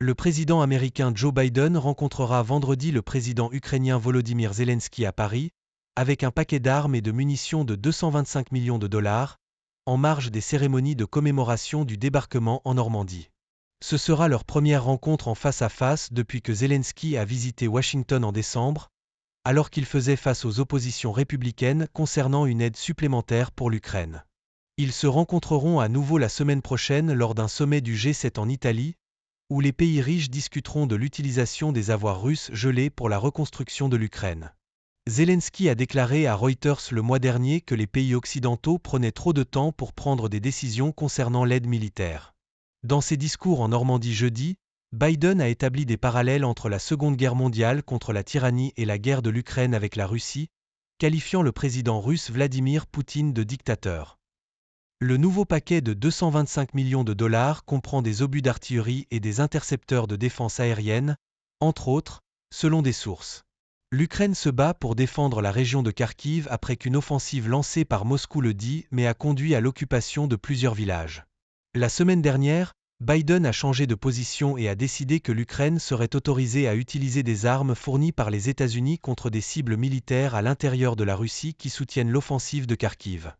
Le président américain Joe Biden rencontrera vendredi le président ukrainien Volodymyr Zelensky à Paris, avec un paquet d'armes et de munitions de 225 millions de dollars, en marge des cérémonies de commémoration du débarquement en Normandie. Ce sera leur première rencontre en face à face depuis que Zelensky a visité Washington en décembre, alors qu'il faisait face aux oppositions républicaines concernant une aide supplémentaire pour l'Ukraine. Ils se rencontreront à nouveau la semaine prochaine lors d'un sommet du G7 en Italie, où les pays riches discuteront de l'utilisation des avoirs russes gelés pour la reconstruction de l'Ukraine. Zelensky a déclaré à Reuters le mois dernier que les pays occidentaux prenaient trop de temps pour prendre des décisions concernant l'aide militaire. Dans ses discours en Normandie jeudi, Biden a établi des parallèles entre la Seconde Guerre mondiale contre la tyrannie et la guerre de l'Ukraine avec la Russie, qualifiant le président russe Vladimir Poutine de dictateur. Le nouveau paquet de 225 millions de dollars comprend des obus d'artillerie et des intercepteurs de défense aérienne, entre autres, selon des sources. L'Ukraine se bat pour défendre la région de Kharkiv après qu'une offensive lancée par Moscou le 10 mai a conduit à l'occupation de plusieurs villages. La semaine dernière, Biden a changé de position et a décidé que l'Ukraine serait autorisée à utiliser des armes fournies par les États-Unis contre des cibles militaires à l'intérieur de la Russie qui soutiennent l'offensive de Kharkiv.